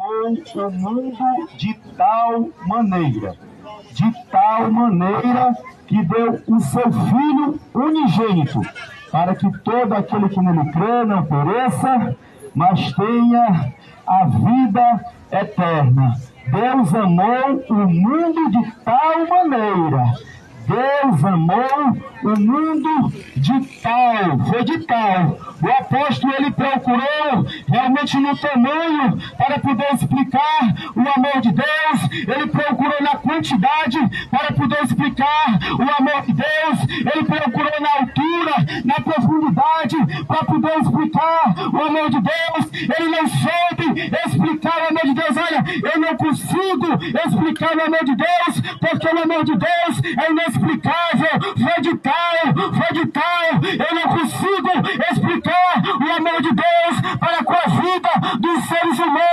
amou o mundo de tal maneira que deu o seu Filho unigênito, para que todo aquele que nele crê não pereça, mas tenha a vida eterna. Deus amou o mundo de tal maneira. Deus amou o mundo foi de tal. O apóstolo, ele procurou realmente no tamanho para poder explicar o amor de Deus. Ele procurou na quantidade para poder explicar o amor de Deus. Ele procurou na altura, na profundidade para poder explicar o amor de Deus. Ele não soube explicar o amor de Deus. Olha, eu não consigo explicar o amor de Deus, porque o amor de Deus é inexplicável. Foi de tal. Eu não consigo explicar o amor de Deus para com a vida dos seres humanos.